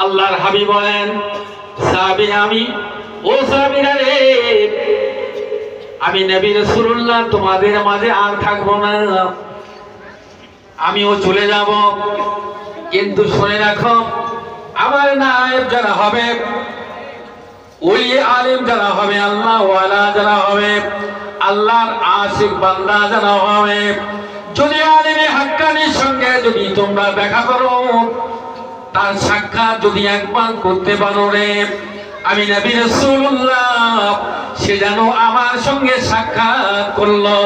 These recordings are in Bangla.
আল্লাহর হাবিব বলেন, সাহাবী আমি, ও সাহাবীরা রে, আমি নবী রাসূলুল্লাহ তোমাদের মাঝে আর থাকবো না, আমিও চলে যাব। কিন্তু শুনে রাখো, আমার নায়েব যারা হবে, ওলি আলিম যারা হবে, আল্লাহ ওয়ালা যারা হবে, আল্লাহর আশিক বান্দা যারা হবে, যদি আলিমে হাক্কানির সঙ্গে যদি তোমরা দেখা করো, তার সাক্ষাৎ যদি একবার করতে পারো রে, আমি নবী রাসূলুল্লাহ সে যেন আমার সঙ্গে সাক্ষাৎ করলো।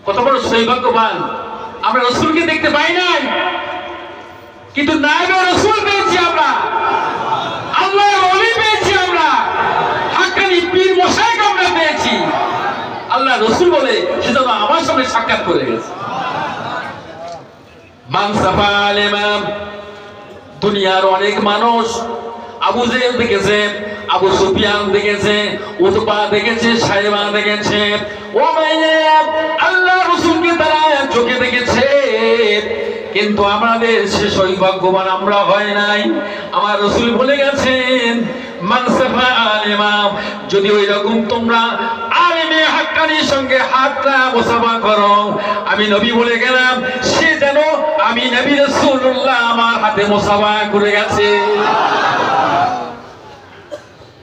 কত বড় সৌভাগ্যবান! আমরা রাসূলকে দেখতে পাই নাই, কিন্তু নায়েবে রাসূল পেয়েছি আমরা, আল্লাহর ওলি পেয়েছি আমরা, হাক্কানি পীর মশায়েখ আমরা পেয়েছি। আল্লাহ রাসূল বলে সে যেন আমার সঙ্গে সাক্ষাৎ করে গেছে। মানসাফা আলেমা, দুনিয়ার অনেক মানুষ আবু জেহেল দেখেছে, আবু সুফিয়ান দেখেছে, উতবা দেখেছে, সাইবা দেখেছে, ও ভাইয়া আল্লাহ রাসূলকে তারা চোখে দেখেছে, কিন্তু আমাদের সে সৌভাগ্যবান আমরা হয় নাই। আমার রাসূল বলে গেছেন, মানসাফা আলেমা, যদি ওই রকম তোমরা আলেমে হাক্কানির সঙ্গে হাতটা মুসাফা করো, আমি নবী বলে গেলাম সে যেন আমি নবী রাসূলুল্লাহ আমার হাতে মুসাফা করে গেছে।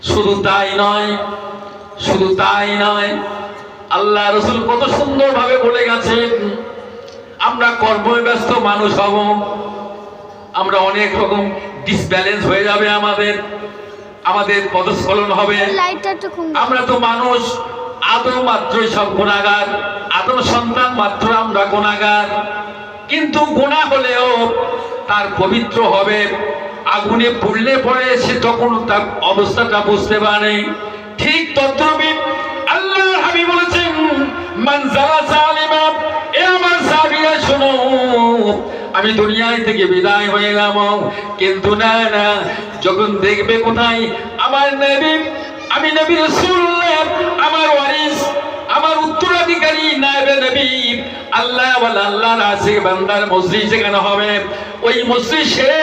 শুধু তাই নয়, শুধু তাই নয়, আল্লাহ রাসূল কত সুন্দর ভাবে বলে গেছেন, আমরা কর্মব্যস্ত মানুষ হব, আমরা অনেক রকম ডিসব্যালেন্স হয়ে যাবে, আমাদের পদস্খলন হবে। আমরা তো মানুষ, আদম মাত্রই সব গুনাহগার, আদম সন্তান মাত্র আমরা গুনাহগার, কিন্তু গুনাহ হলেও তার পবিত্র হবে, আগুনে পুড়লে পরে সে তখন তার অবস্থাটা বুঝতে পারে। ঠিক তদ্রূপ আল্লাহর হাবিব বলেছেন, মান জালাসা আলিমা, এ আমার সাহাবীরা শোনো, আমি দুনিয়া থেকে বিদায় হয়ে যাব, কিন্তু না না, যখন দেখবে কোথায় আমার নবী, আমি নবী রাসূলুল্লাহ, আমার ওয়ারিস, আমার উত্তরাধিকারী নায়েবে নবী, আল্লাহ ওয়ালা আল্লাহর আশিক বান্দার মজলিস যেখানে হবে, ওই মজলিসে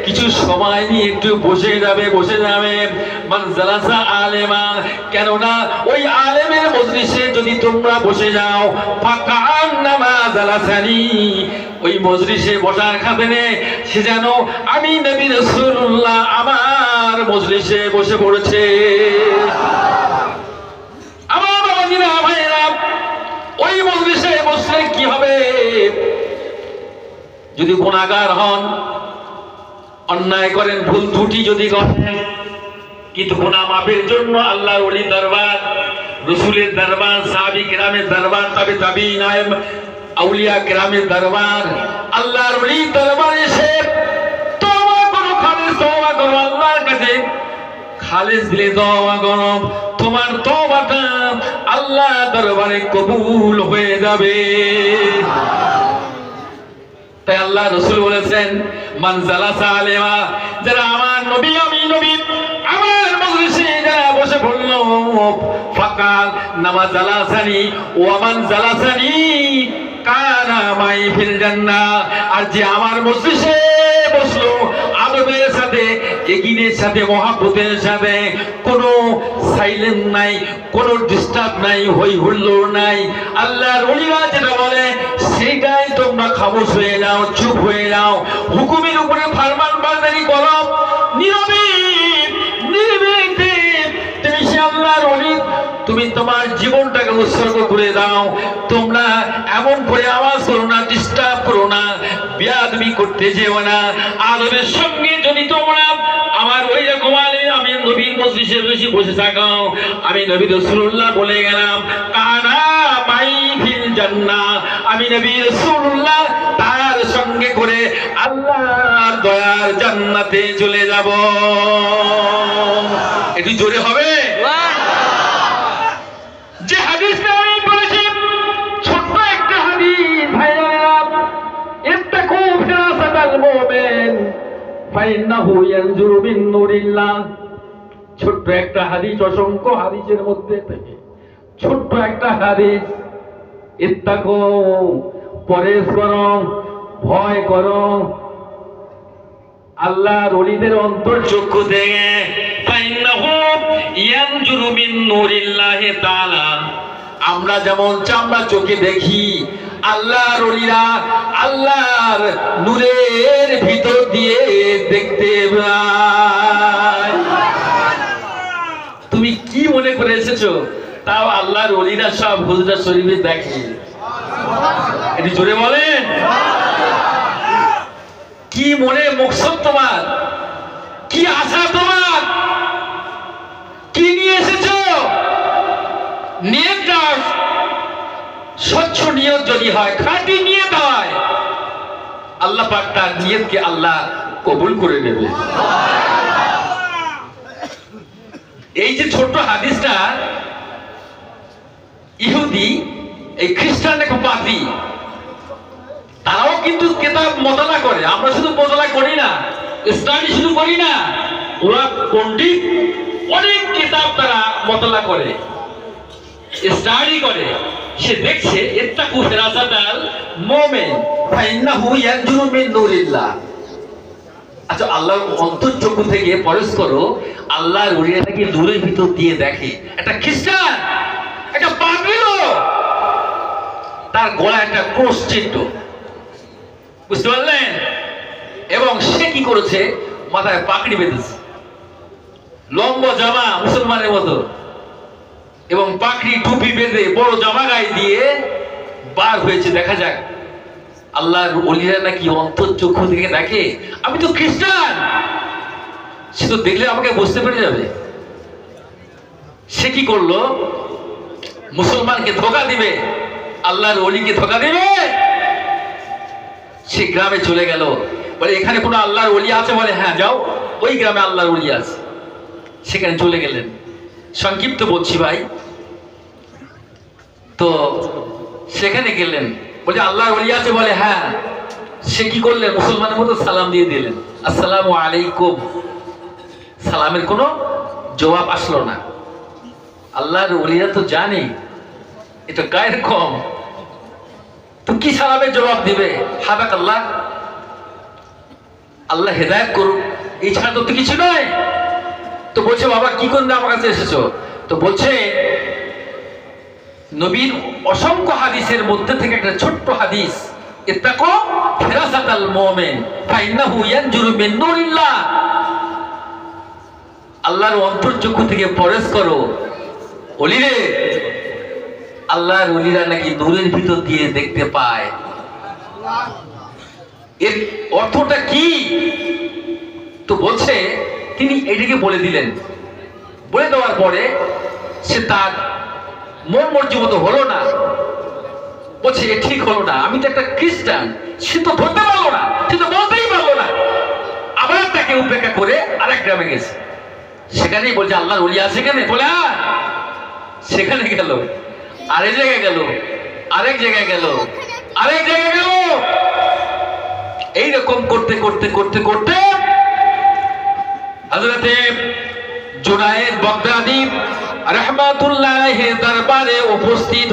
কিছু সময় নিয়ে একটু বসে যাবে। মান জালাসা আলেমা, কেননা ওই আলেমের মজলিসে যদি তোমরা বসে যাও, ফাকান্নামা জালাসানি, ওই মজলিসে বসার খাতিরে সে যেন আমি নবী রাসূলুল্লাহ আমার মজলিসে বসে পড়েছে। আমার বাবাজিরা ভাইরা, ওই মজলিসে বসলে কি হবে? যদি গুনাহগার হন, অন্যায় করেন, ভুল ত্রুটি যদি করেন, কিন্তু গুনাহ মাফের জন্য আল্লাহর ওলির দরবার, রাসূলের দরবার, সাহাবী কিরামের দরবার, তাবিঈন, আউলিয়া কিরামের দরবার, আল্লাহর ওলির দরবারে এসে তওবা করো, খালিস তওবা করো, আল্লাহর কাছে খালিস দিলে তওবা করো, তোমার তওবাটা আল্লাহর দরবারে কবুল হয়ে যাবে। তাই আল্লাহ রাসূল বলেছেন, মান জালাসা আলেমা, যারা আমার নবী, আমি নবী, আমার মজলিসে যারা বসে পড়ল, ফাকাল নামা জালাসানি ওয়া মান জালাসানি কানা মাই ফিল জান্নাহ, আর যে আমার মজলিসে বসলো আদবের সাথে, এগিনের সাথে, মহব্বতের সাথে, কোনো সাইলেন্ট নাই, কোনো ডিস্টার্ব নাই, হই হুল্লোড় নাই, আল্লাহর ওলিরা যেটা বলে সেটাই তোমরা খামোশ হয়ে যাও, চুপ হয়ে যাও, হুকুমের উপরে ফরমান বারদারি করো, নীরবে নির্ভীকভাবে তুমি সে আল্লাহর ওলি, তুমি তোমার জীবনটাকে উৎসর্গ করে দাও। তোমরা এমন করে আওয়াজ করো না, ডিস্টার্ব করো না, বেয়াদবি করতে যেও না। আদবের সঙ্গে যদি তোমরা আমার ওই রকম আমি নবীর মজলিসে বেশি বসে থাকো, আমি নবী রাসূলুল্লাহ বলে গেলাম, কানা মাই ফিল জান্নাহ, আমি নবী রাসূলুল্লাহ তার সঙ্গে করে আল্লাহর দয়ার জান্নাতে চলে যাব। একটু জোরে হবে। যে হাদিসটা আমি বলেছি, ছোট্ট একটা হাদিস ভাইরা, ইত্তাকু ফিরাসাতাল মুমিন ফাইন্নাহু ইয়ানজুরু মিন নূরিল্লাহ। ছোট্ট একটা হাদিস, অসংখ্য হাদিসের মধ্যে থেকে ছোট্ট একটা হাদিস, ইত্তাকু, পরেশ করো, ভয় করো। আল্লাহর ওলিদের অন্তর চক্ষু থেকে ফাইন্নাহু ইয়ানজুরু মিন নূরিল্লাহি তাআলা, আমরা যেমন চামড়া চোখে দেখি, আল্লাহর ওলিরা আল্লাহর নূরের ভিতর দিয়ে দেখতে পায়। তুমি কি মনে করে এসেছো? তাও আল্লাহর ওলিরা সব হুজরা শরীফে দেখে। এটি জোরে বলেন। কি মনে মকসদ তোমার? কি আশা তোমার? কি নিয়ে এসেছো? নিয়তটা স্বচ্ছ নিয়ত যদি হয়, খাঁটি নিয়ত হয়, আল্লাহ পাক তার নিয়তকে আল্লাহ কবুল করে নেবে। এই যে ছোট্ট হাদিসটা, ইহুদি এই খ্রিস্টান এক পাপী, তারাও কিন্তু কিতাব মোতালা করে। আমরা শুধু মোতালা করি না, স্টাডি শুধু করি না, ওরা পণ্ডিত, অনেক কিতাব তারা মোতালা করে, স্টাডি করে। সে দেখছে ইত্তাকু ফিরাসাতাল মুমিন ফাইন্নাহু ইয়ানজুরু মিন নূরিল্লাহ। আচ্ছা, আল্লাহর অন্তর্চক্ষু থেকে পরশ করো, আল্লাহর ওলিরা নাকি নূরের ভিতর দিয়ে দেখে। একটা খ্রিস্টান, একটা পাগল, তার গলায় একটা ক্রস চিহ্ন, বুঝতে পারলেন? এবং সে কি করেছে? মাথায় পাগড়ি বেঁধেছে, লম্বা জামা মুসলমানের মতো, এবং পাগড়ি টুপি বেঁধে বড় জামা গায়ে দিয়ে বার হয়েছে। দেখা যাক আল্লাহর ওলিরা নাকি অন্তর্চক্ষু থেকে দেখে। আমি তো খ্রিস্টান, সে তো দেখলে আমাকে বুঝতে পেরে যাবে। সে কি করলো? মুসলমানকে ধোঁকা দিবে, আল্লাহর ওলিকে ধোঁকা দিবে। সে গ্রামে চলে গেল, বলে এখানে কোনো আল্লাহর ওলি আছে? বলে হ্যাঁ, যাও, ওই গ্রামে আল্লাহর ওলি আছে। সেখানে চলে গেলেন। সংক্ষিপ্ত বলছি ভাই। তো সেখানে গেলেন, বলে আল্লাহর ওলি আছে? বলে হ্যাঁ। সে কি করলেন? মুসলমানের মতো সালাম দিয়ে দিলেন, আসসালামু আলাইকুম। সালামের কোনো জবাব আসলো না। আল্লাহর ওলিরা তো জানে এটা গায়ের কম, তো কি সালামের জবাব দিবে? হাবাক আল্লাহ, আল্লাহ হেদায়েত করুক, এই ছাড়া তো কিছু নয়। তো বলছে বাবা কি করে আমার কাছে এসেছো? তো বলছে নবীর অসংখ্য হাদিসের মধ্যে থেকে একটা ছোট্ট হাদিস, ইত্তাকু ফিরাসাতাল মুমিন ফাইন্নাহু ইয়ানজুরু মিন নূরিল্লাহ। আল্লাহর অন্তর্চক্ষু থেকে পরশ করো, ওলিরে আল্লাহর ওলিরা নাকি নূরের ভিতর দিয়ে দেখতে পায়। এর অর্থটা কি? তো বলছে তিনি এটাকে বলে দিলেন। বলে দেওয়ার পরে সে তার মন মর্জি মতো হলো না। বলছে এ ঠিক হলো না, আমি তো একটা খ্রিস্টান। সে তো ধরতে পারলো না, সে তো বলতেই পারলো না। আবার তাকে উপেক্ষা করে আরেক গ্রামে গেছে। সেখানেই বলছে আল্লাহর ওলি আছে কেন? বলে সেখানে গেল, আরেক জায়গায় গেল, আরেক জায়গায় গেল, আরেক জায়গায় গেল। এইরকম করতে করতে করতে করতে হযরতে জুনায়েদ বাগদাদী রাহমাতুল্লাহি দরবারে উপস্থিত